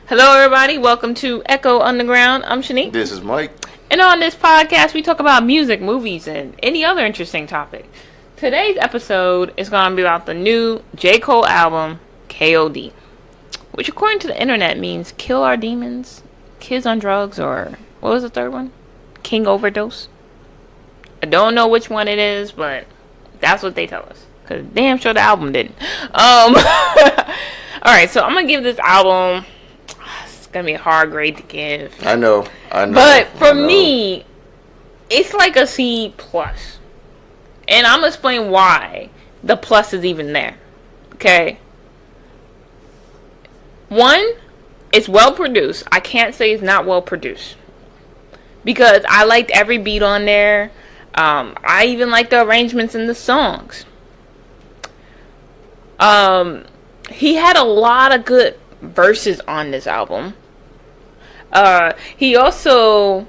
Hello, everybody. Welcome to Echo Underground. I'm Shanique. This is Mike. And on this podcast, we talk about music, movies, and any other interesting topic. Today's episode is going to be about the new J.Cole album, K.O.D., which according to the internet means kill our demons, kids on drugs, or what was the third one? King overdose. I don't know which one it is, but that's what they tell us. Because damn sure the album didn't. Alright, so I'm going to give this album... It's going to be a hard grade to give. I know. But for me, it's like a C+. And I'm going to explain why the plus is even there. Okay? One, it's well produced. I can't say it's not well produced. Because I liked every beat on there. I even liked the arrangements in the songs. He had a lot of good verses on this album. He also,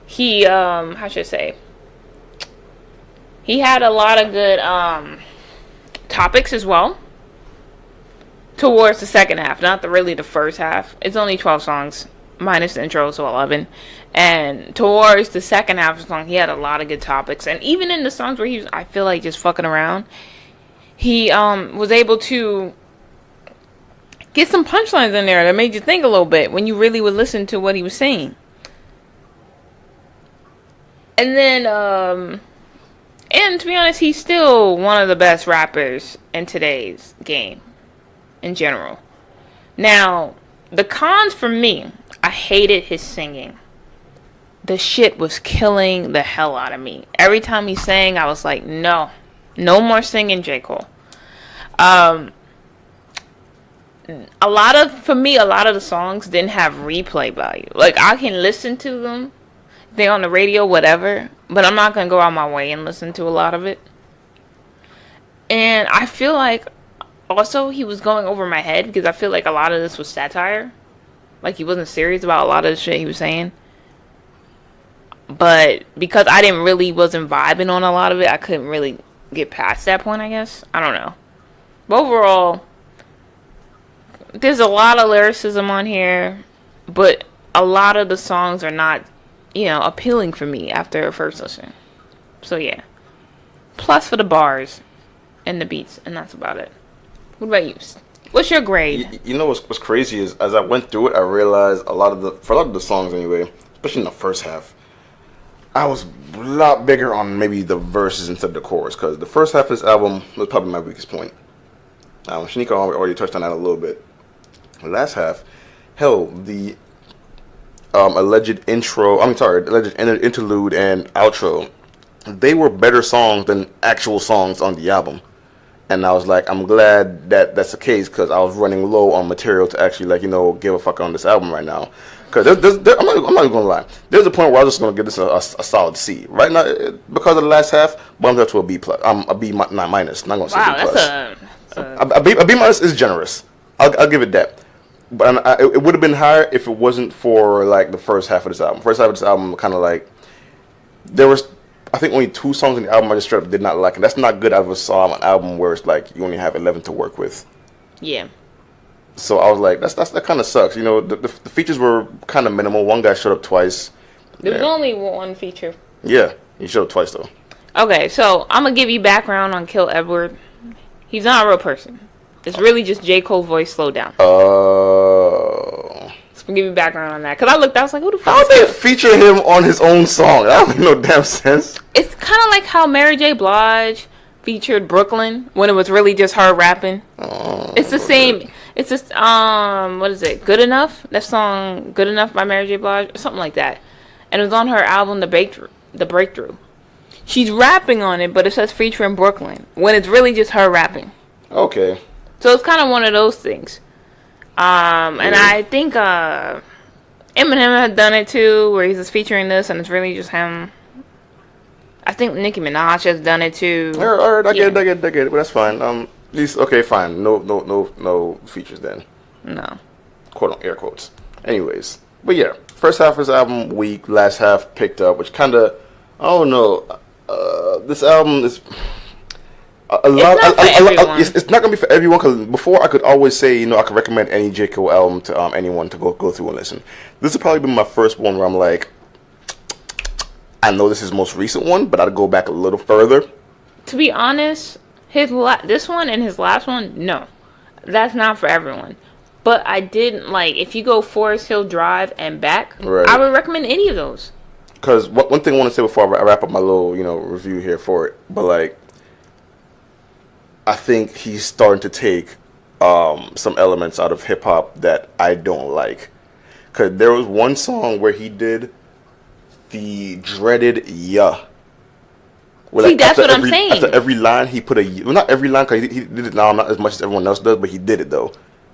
how should I say? He had a lot of good, topics as well. Towards the second half, not really the first half. It's only 12 songs, minus the intro, so 11. And towards the second half of the song, he had a lot of good topics. And even in the songs where he was, I feel like, just fucking around, he, was able to get some punchlines in there that made you think a little bit when you really would listen to what he was saying. And then, and to be honest, he's still one of the best rappers in today's game, in general. Now, the cons for me, I hated his singing. The shit was killing the hell out of me. Every time he sang, I was like, no more singing, J. Cole. A lot of the songs didn't have replay value. Like, I can listen to them, they're on the radio, whatever, but I'm not gonna go out my way and listen to a lot of it. And I feel like also he was going over my head because I feel like a lot of this was satire. Like, he wasn't serious about a lot of the shit he was saying. But because I wasn't vibing on a lot of it, I couldn't really get past that point, I guess. I don't know. But overall, there's a lot of lyricism on here, but a lot of the songs are not, appealing for me after a first listen. So yeah. Plus for the bars and the beats, and that's about it. What about you? What's your grade? You know what's crazy is, as I went through it, I realized for a lot of the songs anyway, especially in the first half, I was a lot bigger on maybe the verses instead of the chorus, because the first half of this album was probably my weakest point. Shanika already touched on that a little bit. The last half, hell, the alleged interlude and outro, they were better songs than actual songs on the album. And I was like, I'm glad that that's the case, because I was running low on material to actually, give a fuck on this album right now. Because I'm not even going to lie. There's a point where I was just going to give this a solid C. Right now, because of the last half, bumped up to a B+. A B minus. Not going to say B+. A B minus is generous. I'll give it that. But it would have been higher if it wasn't for, the first half of this album. First half of this album, kind of there was, I think, only 2 songs in the album I just straight up did not like. And that's not good out of a song, an album where it's you only have 11 to work with. Yeah. So I was like, that kind of sucks. The features were kind of minimal. One guy showed up twice. There was only one feature. Yeah, he showed up twice, though. Okay, so I'm going to give you background on Kill Edward. He's not a real person. It's really just J. Cole's voice slowed down. Oh. So I'm give you background on that. Because I was like, who the fuck How they feature him on his own song? That don't make no damn sense. It's kind of like how Mary J. Blige featured Brooklyn when it was really just her rapping. Oh, it's the same. It's just, what is it? Good Enough? That song, Good Enough by Mary J. Blige? Or something like that. And it was on her album, The Breakthrough. She's rapping on it, but it says featuring Brooklyn, when it's really just her rapping. Okay. So it's kind of one of those things. And I think Eminem had done it too, where he's just featuring this, and it's really just him. I think Nicki Minaj has done it too. All right, I get it, but that's fine. At least, okay, fine. No features then. No. Quote on air quotes. Anyways, but yeah, first half of this album weak, last half picked up, which kind of, I don't know. This album is, It's not gonna be for everyone. Because before I could always say, I could recommend any J. Cole album to anyone to go through and listen. This will probably be my first one where I'm like, I know this is his most recent one, but I'd go back a little further. To be honest, this one and his last one, no, that's not for everyone. But I didn't like, if you go Forest Hill Drive and back, right, I would recommend any of those. Because one thing I want to say before I wrap up my little, review here for it, but like, I think he's starting to take some elements out of hip hop that I don't like. Because there was one song where he did the dreaded "yeah." Well, see, like, that's what I'm saying. After every line, he put not every line, because he did it now not as much as everyone else does, but he did it though.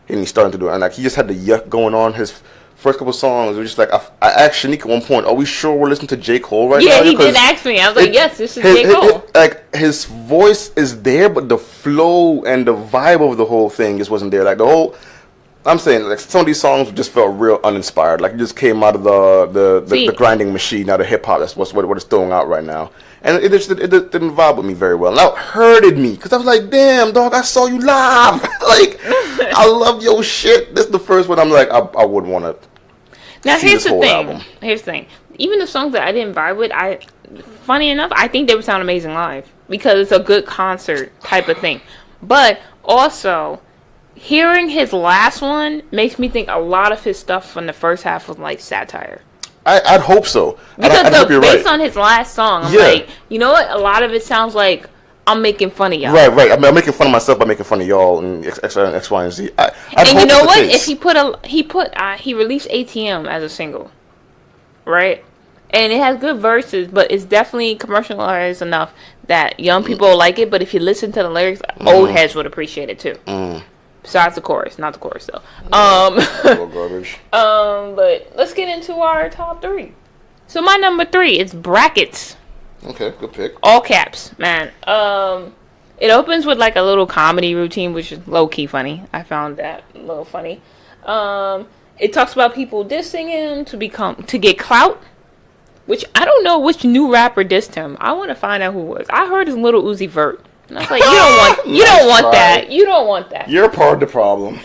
And he's starting to do it. And like, he just had the yuck going on. His first couple songs were just like, I asked Shanique at one point, are we sure we're listening to J. Cole right now? Yeah, he did ask me. I was like, yes, this is J. Cole. His voice is there, but the flow and the vibe of the whole thing just wasn't there. Like, I'm saying, like, some of these songs just felt real uninspired. Like, it just came out of the grinding machine, out of hip hop. That's what it's throwing out right now. And it didn't vibe with me very well. Now it hurted me, because I was like, damn, dog, I saw you live. Like, I love your shit. This is the first one I'm like, I wouldn't want to. Now here's the thing. Album. Here's the thing. Even the songs that I didn't vibe with, funny enough, I think they would sound amazing live, because it's a good concert type of thing. But also, hearing his last one makes me think a lot of his stuff from the first half was like satire. I'd hope so. Because based on his last song, I'm like, you know what? A lot of it sounds like I'm making fun of y'all. Right. I mean, I'm making fun of myself by making fun of y'all and X, Y, and Z. And you know what? If he released ATM as a single, right? And it has good verses, but it's definitely commercialized enough that young people like it. But if you listen to the lyrics, old heads would appreciate it too. Besides the chorus, not the chorus though. Garbage. But let's get into our top 3. So my number 3 is Brackets. Okay, good pick. All caps, man. It opens with like a little comedy routine, which is low key funny. I found that a little funny. It talks about people dissing him to get clout, which I don't know which new rapper dissed him. I want to find out who it was. I heard it's Little Uzi Vert. And I was like, you don't want that. You don't want that. You're part of the problem.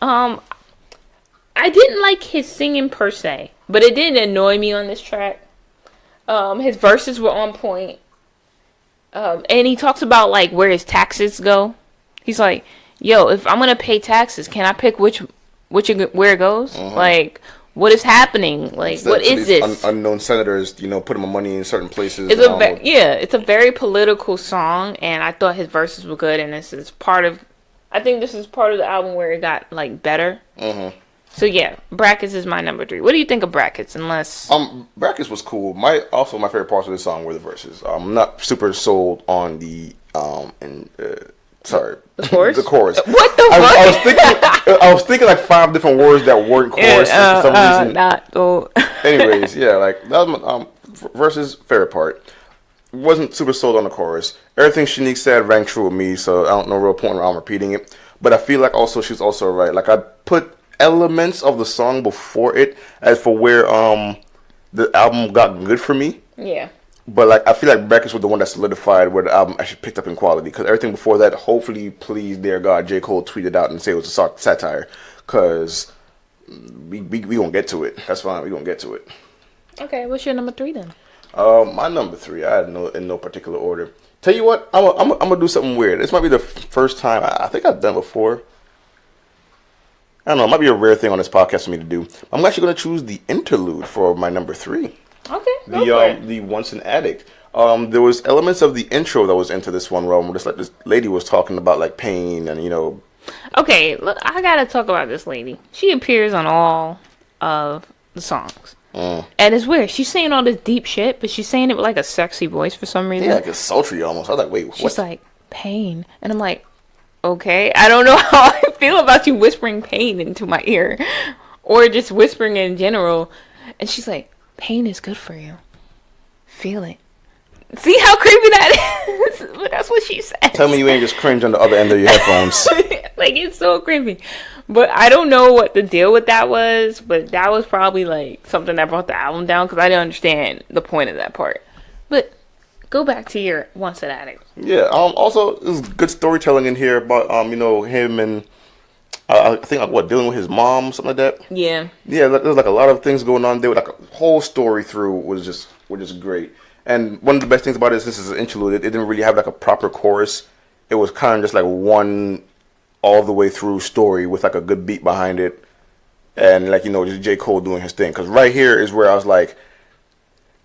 I didn't like his singing per se, but it didn't annoy me on this track. His verses were on point. And he talks about like where his taxes go. He's like, yo, if I'm gonna pay taxes, can I pick where it goes? Like, what is happening? Like, what is this? Unknown senators, putting my money in certain places. It's a very political song, and I thought his verses were good. And I think this is part of the album where it got like better. So yeah, Brackets is my number 3. What do you think of Brackets? Brackets was cool. My favorite parts of the song were the verses. I'm not super sold on the the chorus. The chorus. What the fuck? I was thinking like 5 different words that weren't chorus for some reason. Anyways, yeah, like that was my versus favorite part. Wasn't super sold on the chorus. Everything Shanique said rang true with me, so I don't know real point around repeating it. But I feel like also she's also right. Like I put elements of the song before it as for where the album got good for me. Yeah. But like I feel like Brackets was the one that solidified where the album actually picked up in quality, because everything before that, hopefully, please, dear God, J. Cole tweeted out and say it was a satire, because we gonna get to it. That's fine, we gonna get to it. Okay, what's your number 3 then? My number 3, I had in no particular order. Tell you what, I'm gonna do something weird. This might be the first time I think I've done before. I don't know, it might be a rare thing on this podcast for me to do. I'm actually gonna choose the interlude for my number 3. Okay. The Once an Addict. There was elements of the intro that was into this one where this lady was talking about like pain and Okay, look, I gotta talk about this lady. She appears on all of the songs. And it's weird. She's saying all this deep shit, but she's saying it with like a sexy voice for some reason. Yeah, like a sultry almost. I was like, wait, what? She's like, pain. And I'm like, okay, I don't know how I feel about you whispering pain into my ear. Or just whispering in general. And she's like, pain is good for you. Feel it. See how creepy that is? But that's what she said. Tell me you ain't just cringe on the other end of your headphones. Like, it's so creepy. But I don't know what the deal with that was. But that was probably like something that brought the album down, because I didn't understand the point of that part. But go back to your Once an Addict. Yeah. Also, there's good storytelling in here about him and I think dealing with his mom, something like that. Yeah. Yeah. There's like a lot of things going on there. Like a whole story through was just great. And one of the best things about it is this is an interlude. It didn't really have like a proper chorus. It was kind of just like one all the way through story with like a good beat behind it, and like just J. Cole doing his thing. Because right here is where I was like,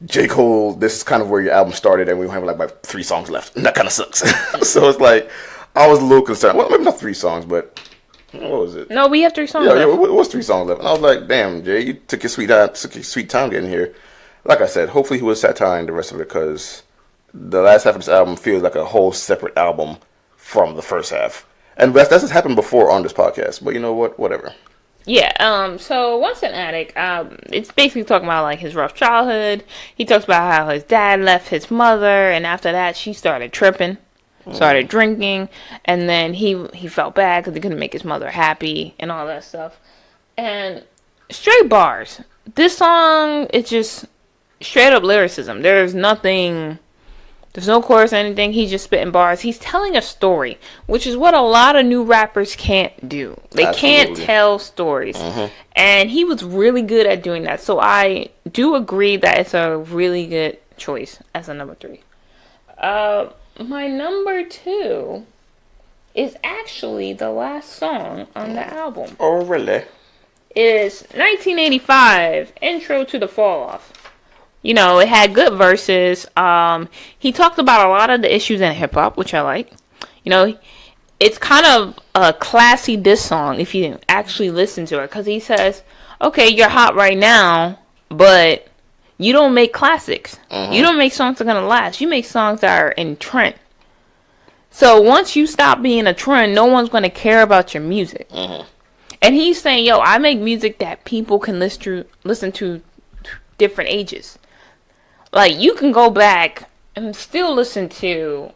J. Cole, this is kind of where your album started, and we have like 3 songs left, and that kind of sucks. So it's like I was a little concerned. Well, maybe not 3 songs, but what was it? No, we have 3 songs yeah, left. Yeah, it was 3 songs left, and I was like, damn, Jay, you took your sweet time getting here. Like I said, hopefully he was satire the rest of it, because the last half of this album feels like a whole separate album from the first half. And that's just happened before on this podcast. But you know what? Whatever. Yeah, so Once an Addict, it's basically talking about, like, his rough childhood. He talks about how his dad left his mother, and after that, she started tripping, started drinking, and then he felt bad because he couldn't make his mother happy and all that stuff. And straight bars. This song, it's just straight up lyricism. There's no chorus or anything. He's just spitting bars. He's telling a story, which is what a lot of new rappers can't do. They can't tell stories. And he was really good at doing that. So I do agree that it's a really good choice as a number 3. My number 2 is actually the last song on the album. Oh, really? Is 1985, Intro to the Fall Off. It had good verses. He talked about a lot of the issues in hip-hop, which I like. It's kind of a classy diss song if you actually listen to it. Because he says, okay, you're hot right now, but you don't make classics. You don't make songs that are going to last. You make songs that are in trend. So once you stop being a trend, no one's going to care about your music. And he's saying, I make music that people can listen to different ages. Like, you can go back and still listen to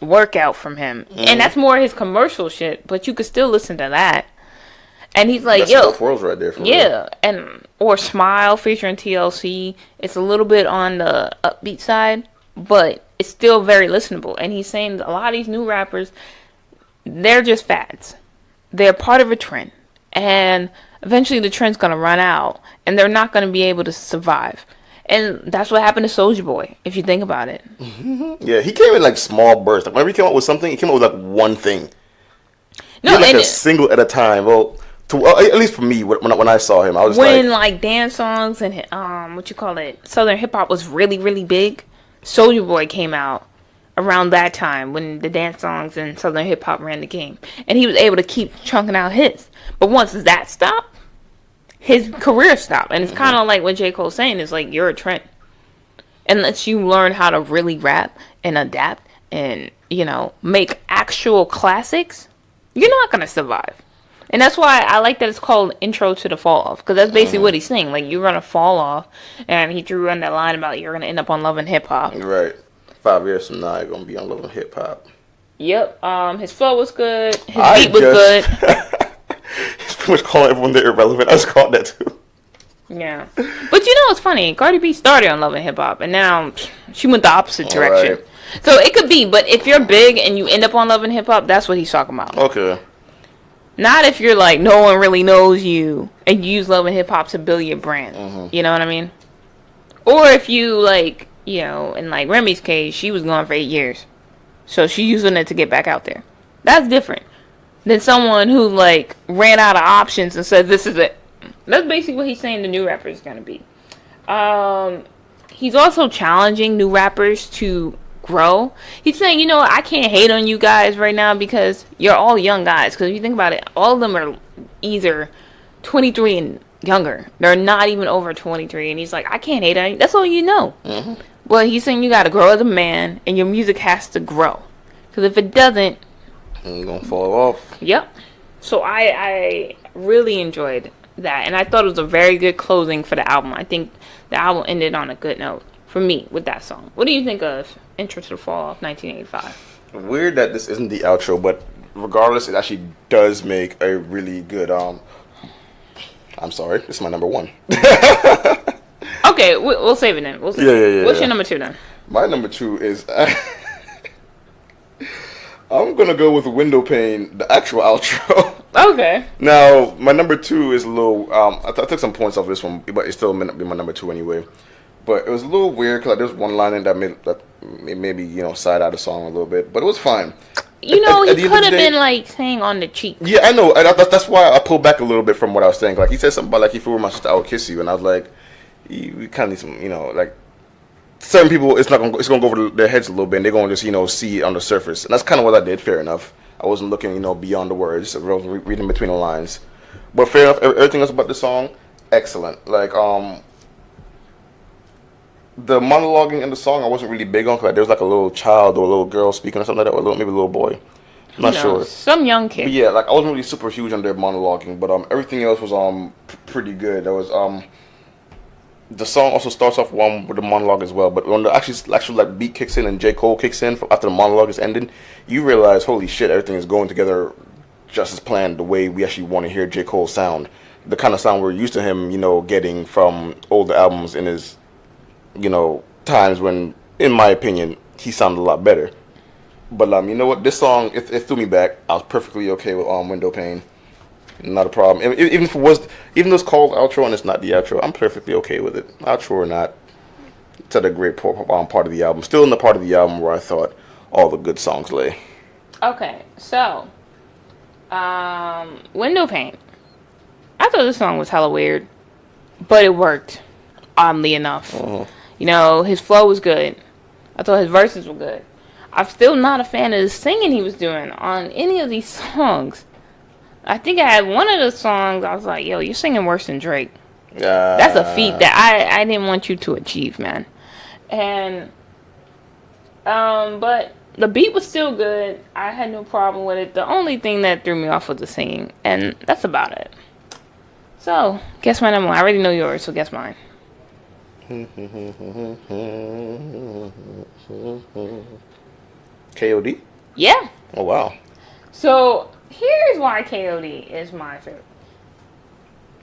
Workout from him. And that's more his commercial shit, but you could still listen to that. And he's like, that's both worlds right there for real. Or Smile featuring TLC. It's a little bit on the upbeat side, but it's still very listenable. And he's saying a lot of these new rappers, they're just fads. They're part of a trend. And eventually the trend's going to run out, and they're not going to be able to survive. And that's what happened to Soulja Boy, if you think about it. Yeah, he came in like small bursts. Like whenever he came out with something, he came out with like one thing. No, like a single at a time. Well, at least for me, when I saw him, I was when like dance songs and Southern hip hop was really, really big. Soulja Boy came out around that time when the dance songs and Southern hip hop ran the game, and he was able to keep chunking out hits. But once that stopped, his career stopped. And it's kind of like what J. Cole's saying is like, you're a trend. Unless you learn how to really rap and adapt and, make actual classics, you're not going to survive. And that's why I like that it's called Intro to the Fall Off. Because that's basically what he's saying. Like, you're going to fall off. And he threw in that line about you're going to end up on Love and Hip Hop. Right. 5 years from now, you're going to be on Love and Hip Hop. Yep. His flow was good. His beat was good. He's pretty much calling everyone they're irrelevant. I just called that too. Yeah. But it's funny. Cardi B started on Love and Hip Hop, and now she went the opposite direction. Right. So it could be, but if you're big and you end up on Love and Hip Hop, that's what he's talking about. Okay. Not if you're like, no one really knows you, and you use Love and Hip Hop to build your brand. You know what I mean? Or if you, like, in like Remy's case, she was gone for 8 years. So she's using it to get back out there. That's different than someone who, like, ran out of options and said, this is it. That's basically what he's saying the new rapper is going to be. He's also challenging new rappers to grow. He's saying, I can't hate on you guys right now because you're all young guys. Because if you think about it, all of them are either 23 and younger. They're not even over 23. And he's like, I can't hate on you. That's all you know. But he's saying you got to grow as a man and your music has to grow. Because if it doesn't, you're going to fall off. Yep. So I really enjoyed that. And I thought it was a very good closing for the album. I think the album ended on a good note for me with that song. What do you think of Intro to the Fall Off 1985? Weird that this isn't the outro, but regardless, it actually does make a really good, I'm sorry, this is my number 1. Okay, we'll save it then. Yeah. What's your number 2 then? My number two is I'm gonna go with Window Pane, the actual outro. Okay. Now, my number two is a little. I took some points off this one, but it still may not be my number two anyway. But it was a little weird because like, there's one line in that maybe side out the song a little bit, but it was fine. You know, he could have been like saying on the cheek. Yeah, I know. That's why I pulled back a little bit from what I was saying. Like he said something about like if you were my sister, I would kiss you, and I was like, we kind of need some, like certain people, it's gonna go over their heads a little bit, and they're gonna just see it on the surface, and that's kind of what I did. Fair enough. I wasn't looking beyond the words. I was reading between the lines. But fair enough. Everything else about the song, excellent. Like the monologuing in the song, I wasn't really big on because there was like a little child or a little girl speaking or something like that, or maybe a little boy. I'm not sure. Some young kid. But yeah, like I wasn't really super huge on their monologuing, but everything else was pretty good. There was the song also starts off one with the monologue as well, but when the actual like beat kicks in and J.Cole kicks in after the monologue is ended, you realize, holy shit, everything is going together just as planned, the way we actually want to hear J.Cole sound. The kind of sound we're used to him, getting from older albums in his, times when, in my opinion, he sounded a lot better. But you know what? This song, it threw me back. I was perfectly okay with Window Pane. Not a problem. Even though it's called outro and it's not the outro, I'm perfectly okay with it. Outro or not, it's at a great part of the album. Still in the part of the album where I thought all the good songs lay. Okay, so Window Pane. I thought this song was hella weird, but it worked. Oddly enough, his flow was good. I thought his verses were good. I'm still not a fan of the singing he was doing on any of these songs. I think I had one of the songs, I was like, yo, you're singing worse than Drake. That's a feat that I didn't want you to achieve, man. And, but the beat was still good. I had no problem with it. The only thing that threw me off was the singing. And that's about it. So, guess my number one. I already know yours, so guess mine. K.O.D? Yeah. Oh, wow. So, here's why K.O.D is my favorite.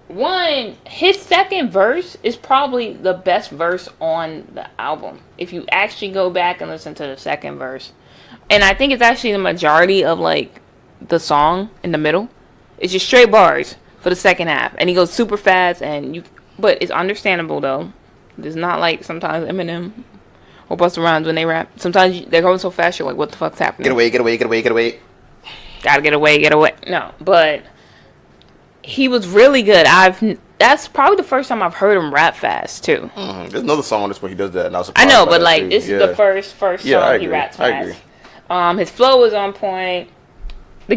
One, his second verse is probably the best verse on the album. If you actually go back and listen to the second verse. And I think it's actually the majority of, like, the song in the middle. It's just straight bars for the second half. And he goes super fast, but it's understandable, though. It's not like sometimes Eminem or Busta Rhymes when they rap. Sometimes they're going so fast, you're like, what the fuck's happening? Get away, get away, get away, get away. Gotta get away, get away. No, but he was really good. That's probably the first time I've heard him rap fast too. There's another song on this where he does that, and I know, but like this is the first song he raps fast. I agree. His flow was on point. The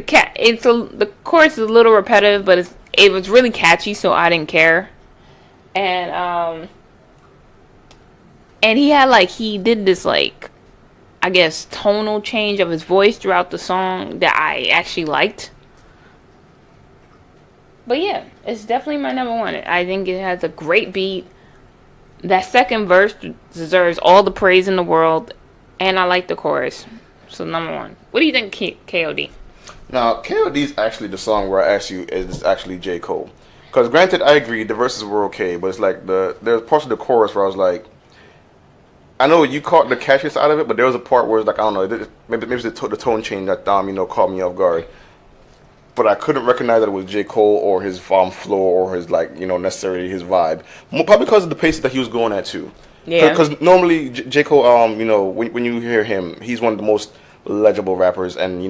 chorus is a little repetitive, but it was really catchy, so I didn't care. And he did this like, I guess, tonal change of his voice throughout the song that I actually liked. But yeah, it's definitely my number one. I think it has a great beat. That second verse deserves all the praise in the world. And I like the chorus. So number one. What do you think, K.O.D? Now, K.O.D is actually the song where I asked you is actually J. Cole. Because granted, I agree, the verses were okay. But it's like there's parts of the chorus where I was like, I know you caught the catchiness out of it, but there was a part where it's like, I don't know, maybe it's the tone change that caught me off guard. But I couldn't recognize that it was J. Cole or his flow or his necessarily his vibe. Probably because of the pace that he was going at too. Yeah. Because normally J. Cole, when you hear him, he's one of the most legible rappers and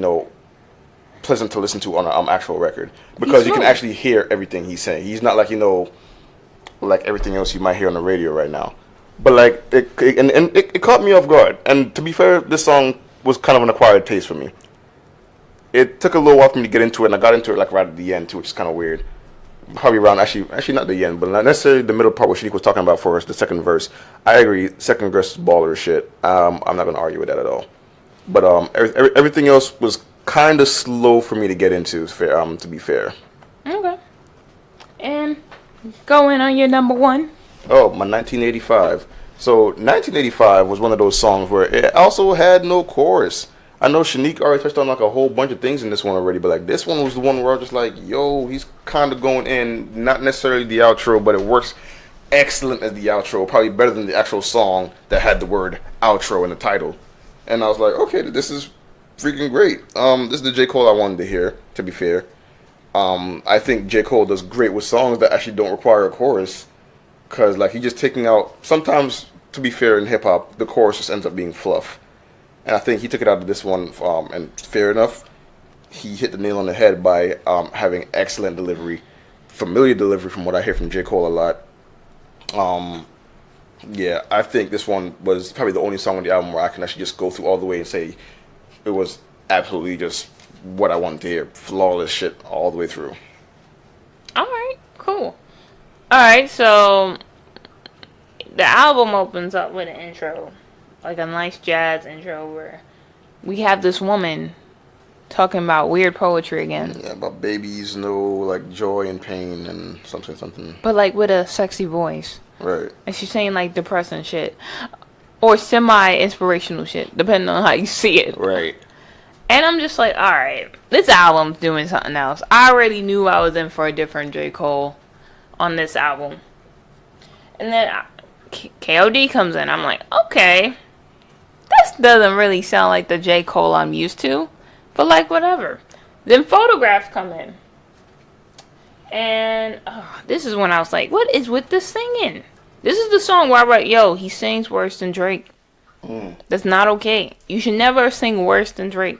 pleasant to listen to on an actual record because you can actually hear everything he's saying. He's not like like everything else you might hear on the radio right now. But like it caught me off guard. And to be fair, this song was kind of an acquired taste for me. It took a little while for me to get into it, and I got into it like right at the end too, which is kind of weird. Probably around actually not the end, but not necessarily the middle part where Shanique was talking about for us, the second verse. I agree, second verse is baller as shit. I'm not gonna argue with that at all. But everything else was kind of slow for me to get into. To be fair. Okay. And going on your number one. Oh, my 1985. So 1985 was one of those songs where it also had no chorus. I know Shanique already touched on like a whole bunch of things in this one already, but like this one was the one where I was just like, yo, he's kind of going in, not necessarily the outro, but it works excellent as the outro, probably better than the actual song that had the word outro in the title. And I was like, okay, this is freaking great. This is the J. Cole I wanted to hear, to be fair. I think J. Cole does great with songs that actually don't require a chorus. Because, like, he's just taking out... Sometimes, to be fair, in hip-hop, the chorus just ends up being fluff. And I think he took it out of this one, and fair enough, he hit the nail on the head by having excellent delivery. Familiar delivery from what I hear from J. Cole a lot. Yeah, I think this one was probably the only song on the album where I can actually just go through all the way and say it was absolutely just what I wanted to hear. Flawless shit all the way through. Alright, cool. Alright, so the album opens up with an intro. Like a nice jazz intro where we have this woman talking about weird poetry again. Yeah, about babies know like joy and pain and something. But like with a sexy voice. Right. And she's saying like depressing shit. Or semi-inspirational shit, depending on how you see it. Right. And I'm just like, alright, this album's doing something else. I already knew I was in for a different J. Cole on this album. And then K.O.D. comes in. I'm like, okay, this doesn't really sound like the J. Cole I'm used to. But like, whatever. Then Photographs come in. And this is when I was like, what is with this singing? This is the song where I wrote, yo, he sings worse than Drake. That's not okay. You should never sing worse than Drake.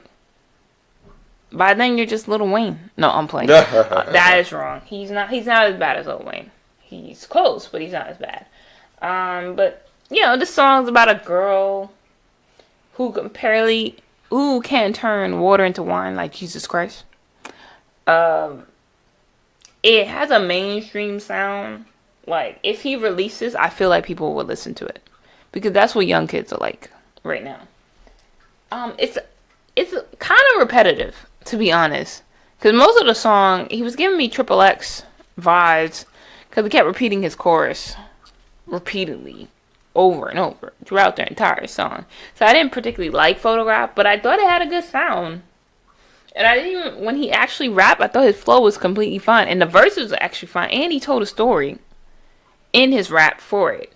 By then, you're just Lil Wayne. No, I'm playing. That is wrong. He's not as bad as Lil Wayne. He's close, but he's not as bad. But, you know, this song's about a girl who can turn water into wine like Jesus Christ. It has a mainstream sound. Like, if he releases, I feel like people will listen to it. Because that's what young kids are like right now. It's kind of repetitive, to be honest. Because most of the song, he was giving me Triple X vibes. Because he kept repeating his chorus repeatedly, over and over, throughout the entire song. So I didn't particularly like Photograph, but I thought it had a good sound. And I didn't even, when he actually rapped, I thought his flow was completely fine. And the verses were actually fine. And he told a story in his rap for it.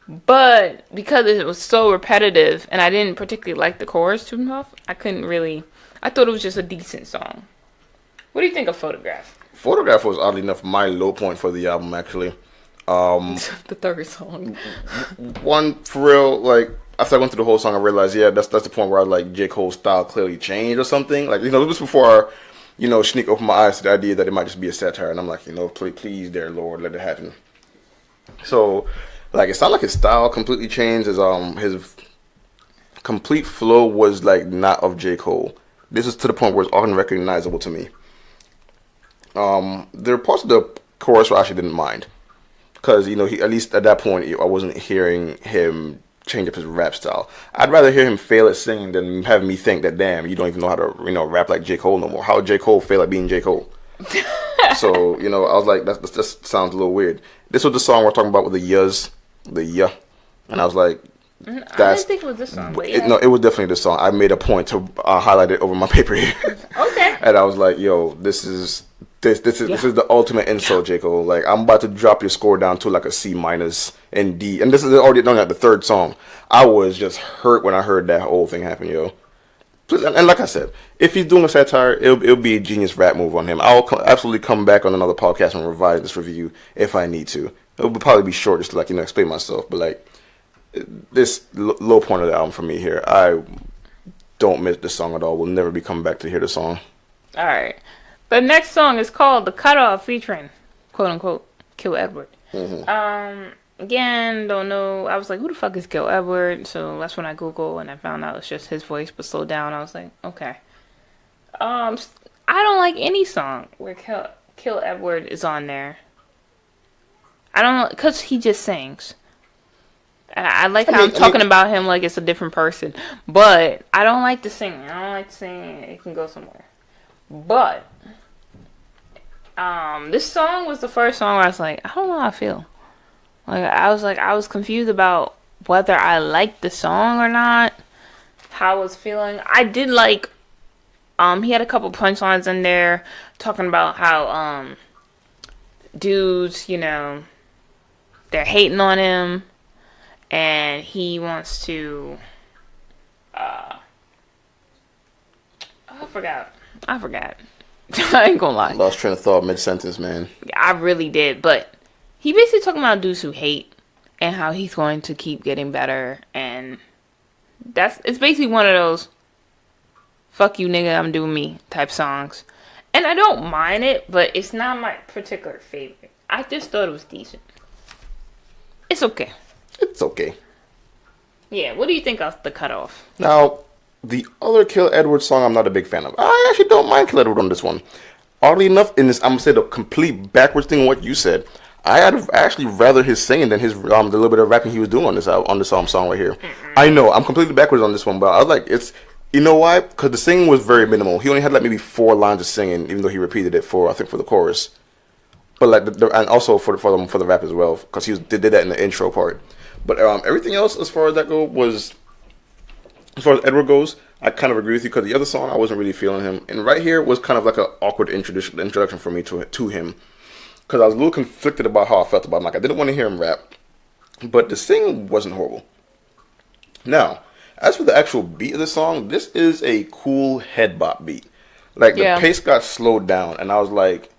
But because it was so repetitive and I didn't particularly like the chorus too much, I thought it was just a decent song. What do you think of Photograph? Photograph was oddly enough my low point for the album actually. The third song. One, for real, like, after I went through the whole song, I realized, yeah, that's the point where I like J. Cole's style clearly changed or something. Like, you know, it was before Sneak opened my eyes to the idea that it might just be a satire, and I'm like, please, dear Lord, let it happen. So, like, it sounded like his style completely changed. His complete flow was like not of J. Cole. This is to the point where it's unrecognizable to me. There are parts of the chorus where I actually didn't mind, because he at least at that point I wasn't hearing him change up his rap style. I'd rather hear him fail at singing than have me think that, damn, you don't even know how to rap like J. Cole no more. How would J. Cole fail at being J. Cole? So I was like, that just sounds a little weird. This was the song we're talking about with the yas, and I was like, I didn't think it was this song. But yeah. No, it was definitely this song. I made a point to highlight it over my paper here. Okay. And I was like, yo, this is the ultimate insult, J. Cole. Like, I'm about to drop your score down to like a C minus and D. And this is already done at the third song. I was just hurt when I heard that whole thing happen, yo. And like I said, if he's doing a satire, it'll be a genius rap move on him. I'll absolutely come back on another podcast and revise this review if I need to. It'll probably be short just to explain myself. But like, this low point of the album for me here. I don't miss this song at all. We'll never be coming back to hear the song. All right. The next song is called The Cutoff featuring, quote unquote, Kill Edward. Mm-hmm. Again, don't know. I was like, who the fuck is Kill Edward? So that's when I Googled and I found out it's just his voice, but slowed down. I was like, okay. I don't like any song where Kill Edward is on there. I don't know, because he just sings. I like how I'm talking about him like it's a different person. But I don't like the singing. I don't like singing. It can go somewhere. But this song was the first song where I was like, I don't know how I feel. Like, I was confused about whether I liked the song or not. How I was feeling. I did like, he had a couple punchlines in there talking about how, dudes, they're hating on him, and he wants to. I forgot. I ain't gonna lie. Lost train of thought mid sentence, man. I really did, but he basically talking about dudes who hate and how he's going to keep getting better, and it's basically one of those "fuck you, nigga, I'm doing me" type songs. And I don't mind it, but it's not my particular favorite. I just thought it was decent. It's okay. It's okay. Yeah, what do you think of the cutoff? Now, the other Kill Edward song I'm not a big fan of. I actually don't mind Kill Edward on this one. Oddly enough, in this, I'm going to say the complete backwards thing of what you said. I'd actually rather his singing than his the little bit of rapping he was doing on this song right here. I know, I'm completely backwards on this one, but I was like, you know why? Because the singing was very minimal. He only had like maybe 4 lines of singing, even though he repeated it for the chorus. But like, and also for the rap as well, because they did that in the intro part. But everything else, as far as that was, as far as Edward goes, I kind of agree with you, because the other song I wasn't really feeling him, and right here was kind of like an awkward introduction for me to him, because I was a little conflicted about how I felt about him. Like, I didn't want to hear him rap, but the singing wasn't horrible. Now, as for the actual beat of the song, this is a cool head bop beat. Like, the pace got slowed down, and I was like,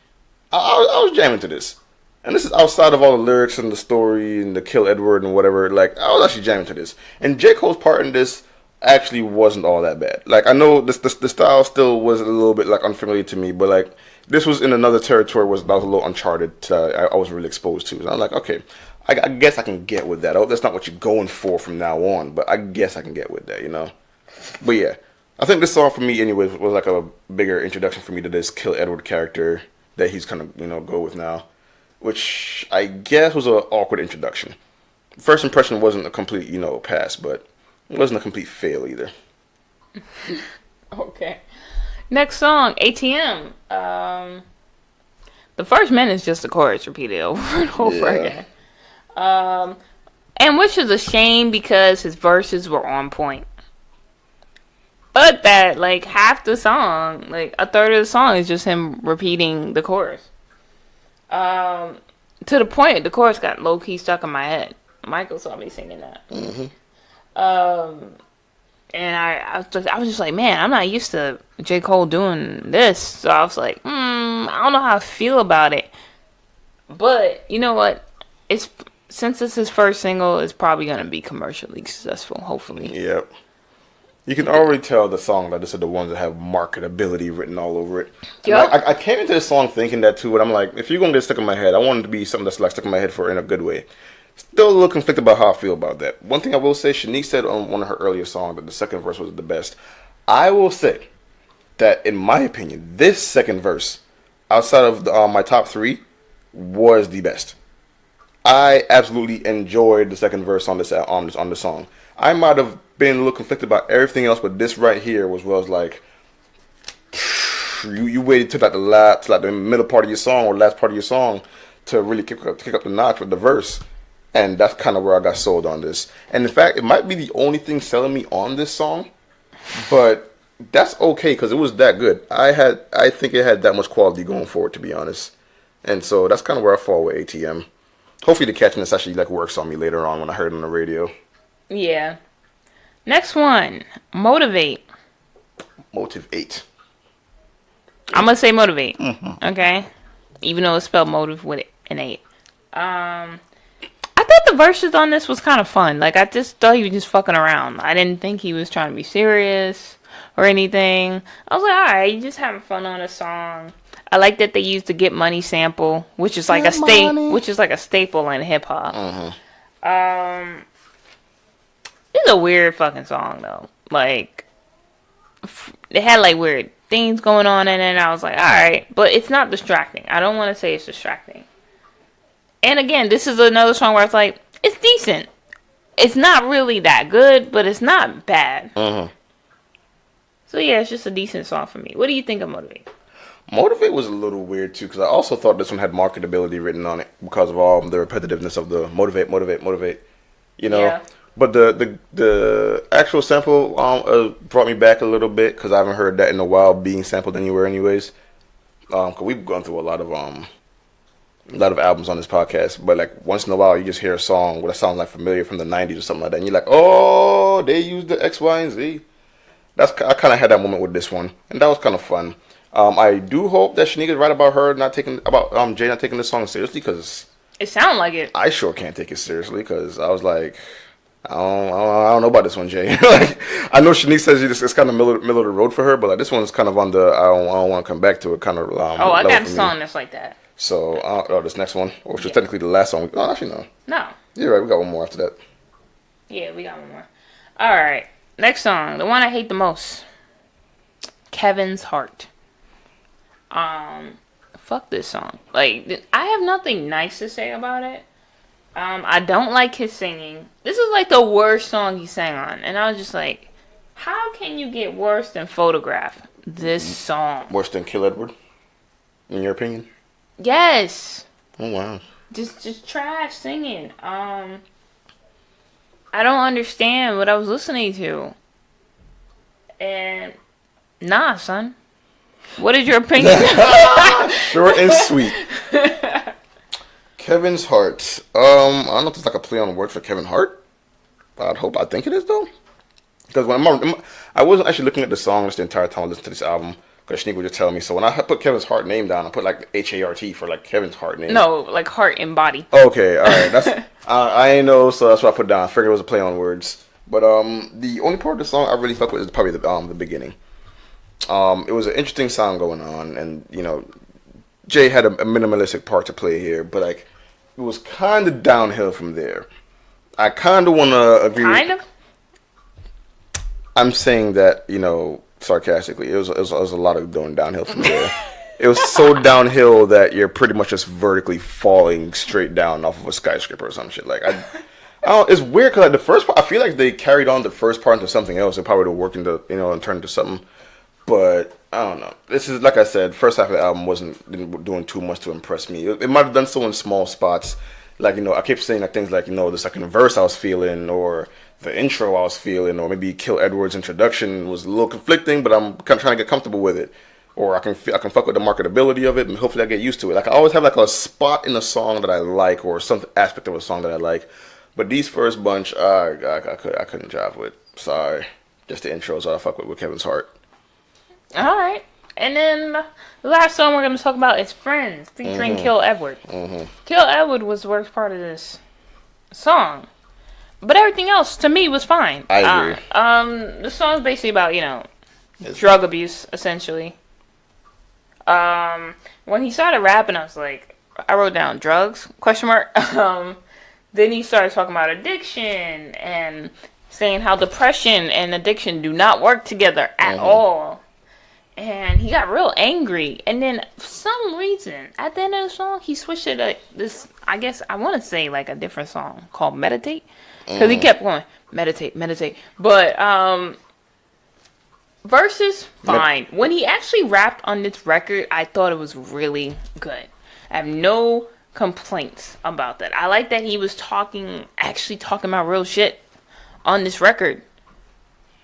I was jamming to this. And this is outside of all the lyrics and the story and the Kill Edward and whatever. Like, I was actually jamming to this. And J. Cole's part in this actually wasn't all that bad. Like, I know the style still was a little bit, like, unfamiliar to me, but, like, this was in another territory that was a little uncharted. I wasn't really exposed to. So I'm like, okay, I guess I can get with that. Oh, that's not what you're going for from now on, but I guess I can get with that, you know? But yeah, I think this song for me, anyways, was like a bigger introduction for me to this Kill Edward character that he's kind of, go with now, which I guess was an awkward introduction. First impression wasn't a complete, pass, but it wasn't a complete fail either. Okay. Next song, ATM. The first minute is just the chorus repeated over and over again. And which is a shame because his verses were on point. But that, like, half the song, like, a third of the song is just him repeating the chorus. To the point, the chorus got low-key stuck in my head. Michael saw me singing that. Mm-hmm. And I was just like, man, I'm not used to J. Cole doing this. So I was like, I don't know how I feel about it. But, you know what? Since it's his first single, it's probably going to be commercially successful, hopefully. Yep. You can already tell the song that this are the ones that have marketability written all over it. Yep. I came into this song thinking that too, but I'm like, if you're going to get stuck in my head, I want it to be something that's like stuck in my head in a good way. Still a little conflicted about how I feel about that. One thing I will say, Shanique said on one of her earlier songs that the second verse was the best. I will say that, in my opinion, this second verse, outside of my top 3, was the best. I absolutely enjoyed the second verse on this song. I might have been a little conflicted about everything else, but this right here was like you waited till the middle part of your song or last part of your song to really kick up the notch with the verse, and that's kind of where I got sold on this. And in fact, it might be the only thing selling me on this song, but that's okay because it was that good. I think it had that much quality going for it, to be honest, and so that's kind of where I fall with ATM. Hopefully, the catchiness actually like works on me later on when I heard it on the radio. Yeah. Next one, Motivate. Motivate. I'm gonna say Motivate. Mm-hmm. Okay, even though it's spelled motive with an 8. I thought the verses on this was kind of fun. Like, I just thought he was just fucking around. I didn't think he was trying to be serious or anything. I was like, all right, you just having fun on a song. I like that they used the Get Money sample, which is like a staple in hip hop. Mm-hmm. It's a weird fucking song though. Like, it had like weird things going on in it, and I was like, all right, but it's not distracting. I don't want to say it's distracting. And again, this is another song where it's like, it's decent. It's not really that good, but it's not bad. Mm-hmm. So yeah, it's just a decent song for me. What do you think of Motivate? Motivate was a little weird too, because I also thought this one had marketability written on it because of all the repetitiveness of the motivate. You know. Yeah. But the actual sample brought me back a little bit because I haven't heard that in a while being sampled anywhere anyways. Because we've gone through a lot of a lot of albums on this podcast, but like once in a while you just hear a song that sounds like familiar from the '90s or something like that, and you're like, oh, they used the X, Y, and Z. I kind of had that moment with this one, and that was kind of fun. I do hope that Shanika's right about Jay not taking this song seriously, because It sounded like it. I sure can't take it seriously, because I was like, I don't know about this one, Jay. Like, I know Shanique says it's kind of middle of the road for her, but like, this one's kind of on the I don't want to come back to it kind of. I got a song that's like that. So, this next one, which is technically the last song. Oh, actually, no. No. You're right. We got one more after that. Yeah, we got one more. All right. Next song, the one I hate the most. Kevin's Heart. Fuck this song. Like, I have nothing nice to say about it. I don't like his singing. This is like the worst song he sang on. And I was just like, how can you get worse than Photograph? This song. Worse than Kill Edward, in your opinion? Yes. Oh, wow. Just trash singing. I don't understand what I was listening to. And nah, son. What is your opinion? Short and sweet. Kevin's Heart. I don't know if it's like a play on words for Kevin Hart. But I think it is though. Because I wasn't actually looking at the songs the entire time I listened to this album. Because Shanique would just tell me. So when I put Kevin's Heart name down, I put like H-A-R-T for like Kevin's Heart name. No, like heart and body. Okay, alright. That's I ain't know, so that's what I put down. I figured it was a play on words. But the only part of the song I really fuck with is probably the beginning. It was an interesting sound going on, and you know, Jay had a minimalistic part to play here, but like it was kind of downhill from there. I kind of want to agree. Kind of. I'm saying that, you know, sarcastically, it was a lot of going downhill from there. It was so downhill that you're pretty much just vertically falling straight down off of a skyscraper or some shit. Like it's weird because like the first part, I feel like they carried on the first part into something else. They probably would work into, you know, and turn into something. But I don't know. This is, like I said, first half of the album didn't doing too much to impress me. It might have done so in small spots. Like, you know, I kept saying like things like, you know, the second verse I was feeling, or the intro I was feeling, or maybe Kill Edward's introduction was a little conflicting, but I'm kind of trying to get comfortable with it. Or I can fuck with the marketability of it, and hopefully I get used to it. Like, I always have like a spot in a song that I like, or some aspect of a song that I like. But these first bunch, I couldn't jive with. Sorry, just the intros I fuck with Kevin's Heart. All right, and then the last song we're gonna talk about is "Friends" featuring Kill Edward. Kill Edward was the worst part of this song, but everything else to me was fine. I agree. The song's basically about, you know, drug abuse essentially. When he started rapping, I was like, I wrote down drugs ? Then he started talking about addiction and saying how depression and addiction do not work together at all. And he got real angry. And then for some reason, at the end of the song, he switched it to this, I guess I want to say like a different song called Meditate. Because he kept going, meditate, meditate. But verses, fine. When he actually rapped on this record, I thought it was really good. I have no complaints about that. I like that he was actually talking about real shit on this record.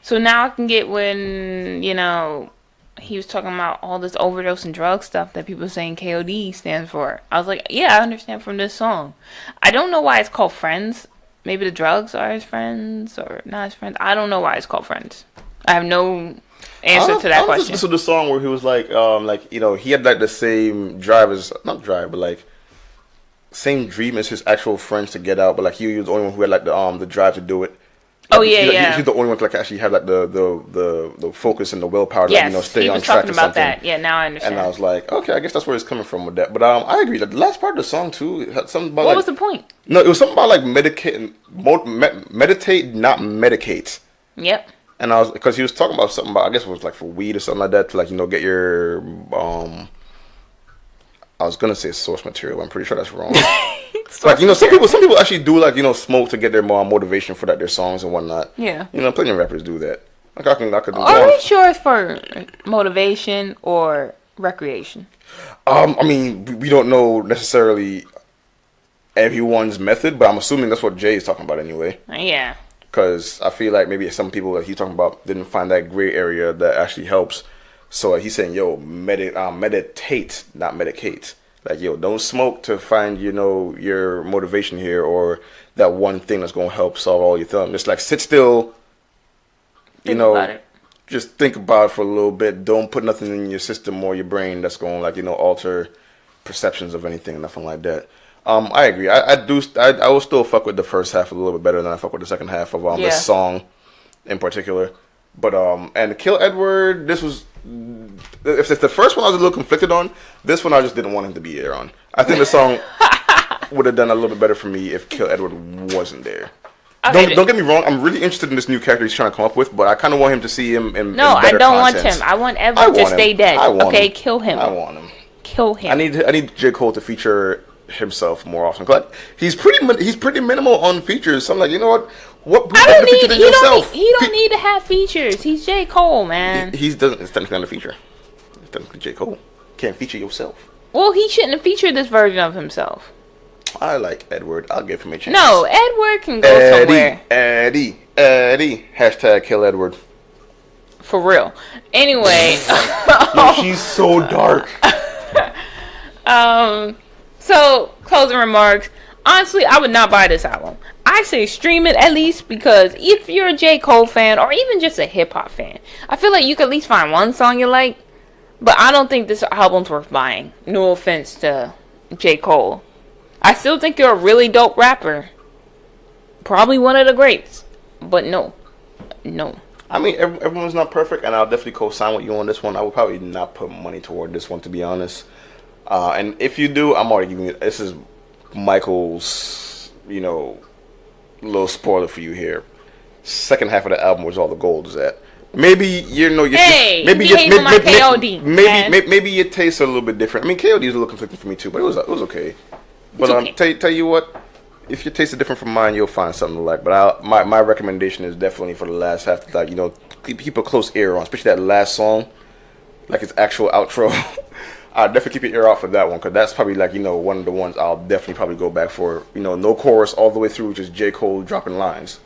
So now I can get when, you know, he was talking about all this overdose and drug stuff that people saying K.O.D. stands for. I was like, yeah, I understand from this song. I don't know why it's called Friends. Maybe the drugs are his friends or not his friends. I don't know why it's called Friends. I have no answer to that question. So the song where he was like, you know, he had like the same same dream as his actual friends to get out, but like he was the only one who had like the drive to do it. Oh yeah, He's the only one to like actually have like the focus and the willpower to, yes, you know, stay on track. He was talking to about something. that. Yeah, now I understand. And I was like, okay, I guess that's where he's coming from with that. But I agree. Like, the last part of the song too had something about what was the point? No, it was something about like meditate, not medicate. Yep. And I was, because he was talking about something about, I guess it was like for weed or something like that, to like, you know, get your I was gonna say source material. I'm pretty sure that's wrong. Like, you know, some people actually do like, you know, smoke to get their more motivation for their songs and whatnot. Yeah. You know, plenty of rappers do that. Like I could. Are we sure it's for motivation or recreation? I mean, we don't know necessarily everyone's method, but I'm assuming that's what Jay is talking about anyway. Yeah. Because I feel like maybe some people that he's talking about didn't find that gray area that actually helps. So he's saying, yo, meditate, not medicate. Like, yo, don't smoke to find, your motivation here or that one thing that's gonna help solve all your problems. Just like sit still, Think about it. just think about it for a little bit. Don't put nothing in your system or your brain that's going to alter perceptions of anything, nothing like that. I agree. I will still fuck with the first half a little bit better than I fuck with the second half of this song in particular. But and Kill Edward, this was if the first one I was a little conflicted on, this one I just didn't want him to be there on. I think the song would have done a little bit better for me if Kill Edward wasn't there. Don't get me wrong. I'm really interested in this new character he's trying to come up with, but I kind of want him to see him in No, in better I don't content. want him. I want Edward to stay dead. Okay, kill him. I want him. Kill him. I need J. Cole to feature himself more often. He's pretty minimal on features. So I'm like, you know what? I don't need. He don't need to have features. He's J. Cole, man. He doesn't. It's technically not a feature. It's technically J. Cole. Can't feature yourself. Well, he shouldn't have featured this version of himself. I like Edward. I'll give him a chance. No, Edward can go somewhere. Eddie. Hashtag kill Edward. For real. Anyway. Yo, she's so dark. So, closing remarks. Honestly, I would not buy this album. I say stream it at least because if you're a J. Cole fan or even just a hip-hop fan, I feel like you could at least find one song you like. But I don't think this album's worth buying. No offense to J. Cole. I still think you're a really dope rapper. Probably one of the greats. But no. I mean, everyone's not perfect, and I'll definitely co-sign with you on this one. I would probably not put money toward this one, to be honest. And if you do, I'm already giving you... This is Michael's, little spoiler for you here. Second half of the album was all the gold is at. Maybe maybe your tastes are a little bit different. I mean, K.O.D is a little conflicting for me too, but it was okay. But okay. Tell you what, if your taste is different from mine, you'll find something to like. But my recommendation is definitely for the last half to keep a close ear on, especially that last song, like its actual outro. I'll definitely keep your ear out for that one, because that's probably one of the ones I'll definitely probably go back for. No chorus all the way through, just J. Cole dropping lines.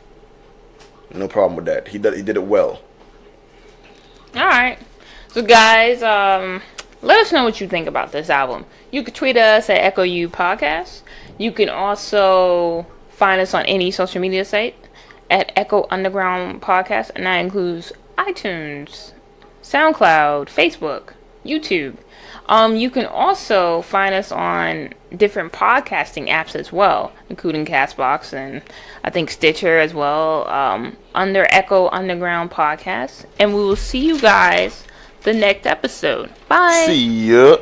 No problem with that. He did it well. Alright. So guys, let us know what you think about this album. You can tweet us at EchoU Podcast. You can also find us on any social media site at Echo Underground Podcast, and that includes iTunes, SoundCloud, Facebook, YouTube. You can also find us on different podcasting apps as well, including Castbox and I think Stitcher as well, under Echo Underground Podcast. And we will see you guys the next episode. Bye. See ya.